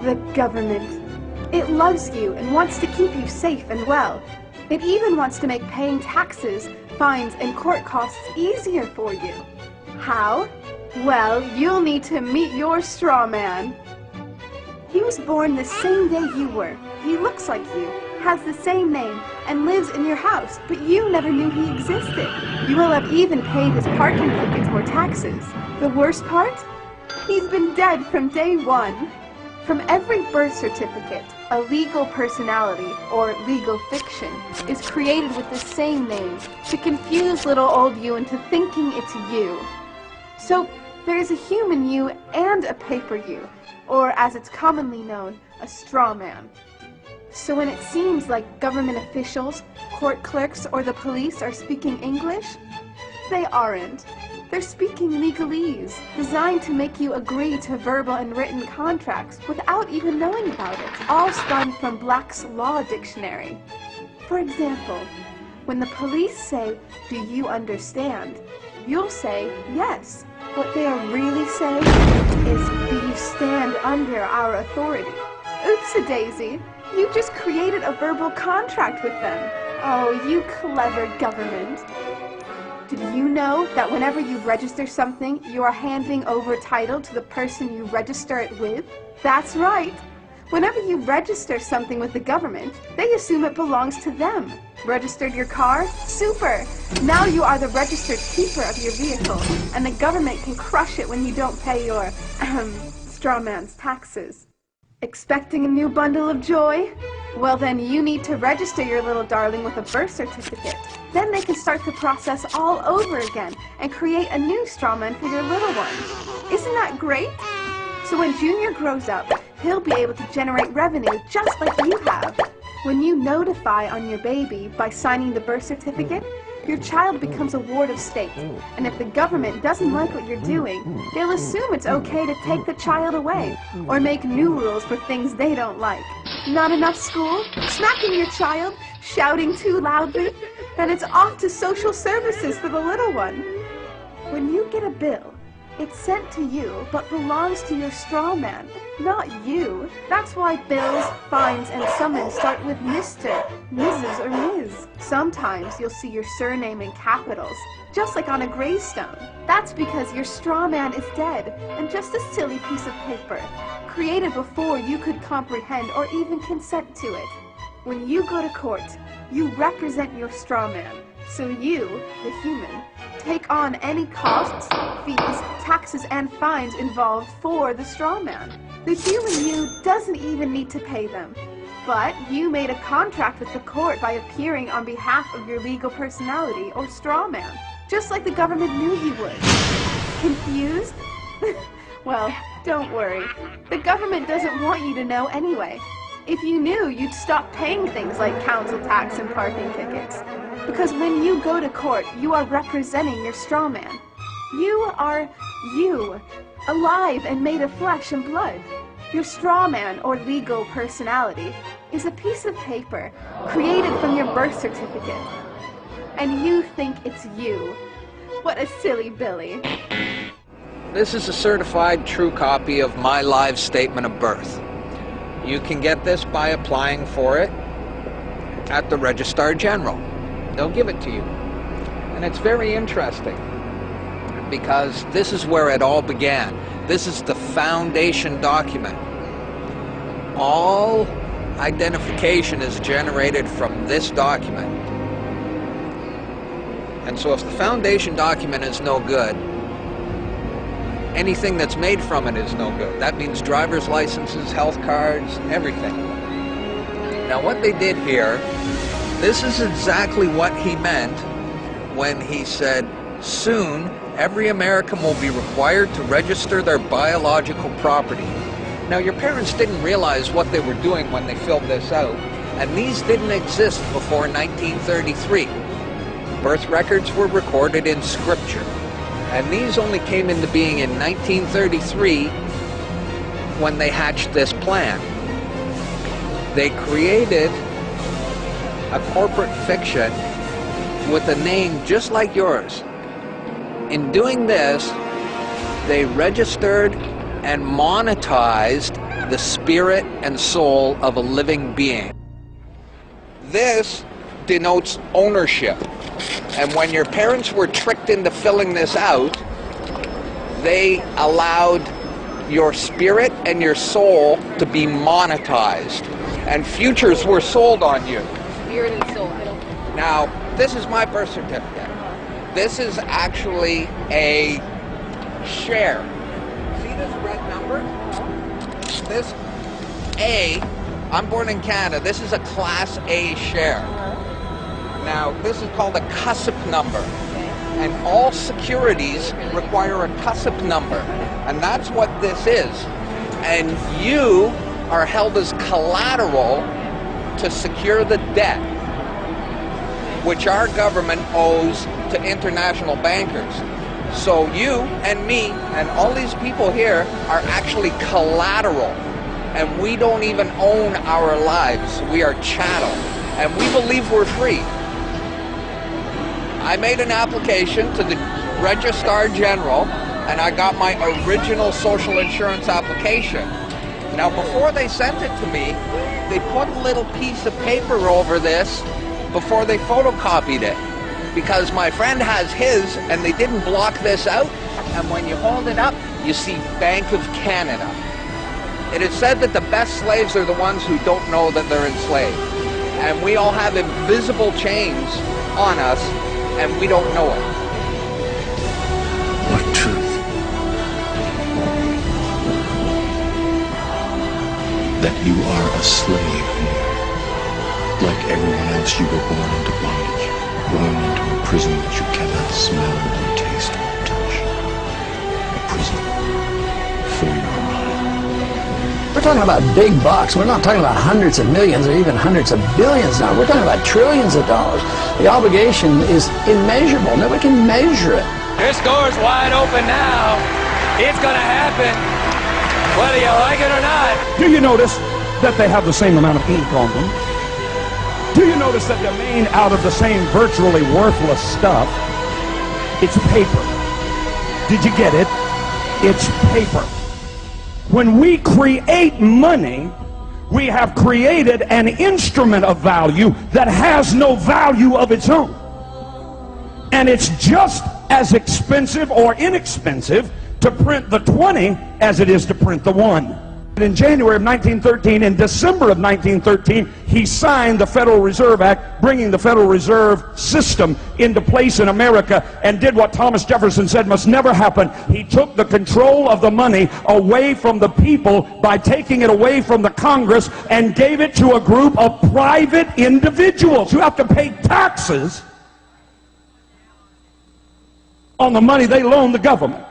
the government. It loves you and wants to keep you safe and well. It even wants to make paying taxes, fines, and court costs easier for you. How? Well, you'll need to meet your straw man. He was born the same day you were. He looks like you, has the same name, and lives in your house, but you never knew he existed. You will have even paid his parking tickets or taxes. The worst part? He's been dead from day one. From every birth certificate, a legal personality, or legal fiction, is created with the same name to confuse little old you into thinking it's you. So, there's a human you and a paper you, or as it's commonly known, a straw man. So when it seems like government officials, court clerks, or the police are speaking English, they aren't. They're speaking legalese, designed to make you agree to verbal and written contracts without even knowing about it, all spun from Black's Law Dictionary. For example, when the police say, "Do you understand?" you'll say, "Yes." What they are really saying is, "Do you stand under our authority?" Oops-a-daisy, you just created a verbal contract with them. Oh, you clever government. Did you know that whenever you register something, you are handing over title to the person you register it with? That's right. Whenever you register something with the government, they assume it belongs to them. Registered your car? Super! Now you are the registered keeper of your vehicle, and the government can crush it when you don't pay your, straw man's taxes. Expecting a new bundle of joy? Well then you need to register your little darling with a birth certificate. Then they can start the process all over again and create a new straw man for your little one. Isn't that great? So when Junior grows up, he'll be able to generate revenue just like you have. When you notify on your baby by signing the birth certificate, your child becomes a ward of state, and if the government doesn't like what you're doing, they'll assume it's okay to take the child away, or make new rules for things they don't like. Not enough school? Smacking your child? Shouting too loudly? Then it's off to social services for the little one. When you get a bill, it's sent to you, but belongs to your straw man, not you. That's why bills, fines, and summons start with Mr., Mrs., or Ms. Sometimes you'll see your surname in capitals, just like on a gravestone. That's because your straw man is dead, and just a silly piece of paper, created before you could comprehend or even consent to it. When you go to court, you represent your straw man. So you, the human, take on any costs, fees, taxes, and fines involved for the straw man. The human you doesn't even need to pay them. But you made a contract with the court by appearing on behalf of your legal personality or straw man, just like the government knew you would. Confused? Well, don't worry. The government doesn't want you to know anyway. If you knew, you'd stop paying things like council tax and parking tickets. Because when you go to court, you are representing your straw man. You are you, alive and made of flesh and blood. Your straw man, or legal personality, is a piece of paper created from your birth certificate. And you think it's you. What a silly Billy. This is a certified true copy of my live statement of birth. You can get this by applying for it at the Registrar General. They'll give it to you. And it's very interesting because this is where it all began. This is the foundation document. All identification is generated from this document. And so if the foundation document is no good, anything that's made from it is no good. That means driver's licenses, health cards, everything. Now what they did here, this is exactly what he meant when he said, soon every American will be required to register their biological property. Now your parents didn't realize what they were doing when they filled this out, and these didn't exist before 1933. Birth records were recorded in scripture, and these only came into being in 1933 when they hatched this plan. They created a corporate fiction with a name just like yours. In doing this, they registered and monetized the spirit and soul of a living being. This denotes ownership. And when your parents were tricked into filling this out, they allowed your spirit and your soul to be monetized. And futures were sold on you. Spirit and soul. Now, this is my birth certificate. This is actually a share. See this red number? This A, I'm born in Canada, this is a Class A share. Now, this is called a CUSP number. And all securities require a CUSP number. And that's what this is. And you are held as collateral to secure the debt which our government owes to international bankers. So you and me and all these people here are actually collateral. And we don't even own our lives. We are chattel. And we believe we're free. I made an application to the Registrar General and I got my original social insurance application. Now before they sent it to me, they put a little piece of paper over this before they photocopied it. Because my friend has his and they didn't block this out, and when you hold it up, you see Bank of Canada. It is said that the best slaves are the ones who don't know that they're enslaved. And we all have invisible chains on us and we don't know it. What truth? That you are a slave here. Like everyone else, you were born into bondage, born into a prison that you cannot smell or taste or touch. A prison for your mind. We're talking about big bucks. We're not talking about hundreds of millions or even hundreds of billions now. We're talking about trillions of dollars. The obligation is immeasurable. Nobody can measure it. This door's wide open now. It's gonna happen, whether you like it or not. Do you notice that they have the same amount of ink on them? Do you notice that they're made out of the same virtually worthless stuff? It's paper. Did you get it? It's paper. When we create money, we have created an instrument of value that has no value of its own. And it's just as expensive or inexpensive to print the 20 as it is to print the 1. In January of 1913, in December of 1913, he signed the Federal Reserve Act, bringing the Federal Reserve System into place in America, and did what Thomas Jefferson said must never happen. He took the control of the money away from the people by taking it away from the Congress and gave it to a group of private individuals who have to pay taxes on the money they loan the government.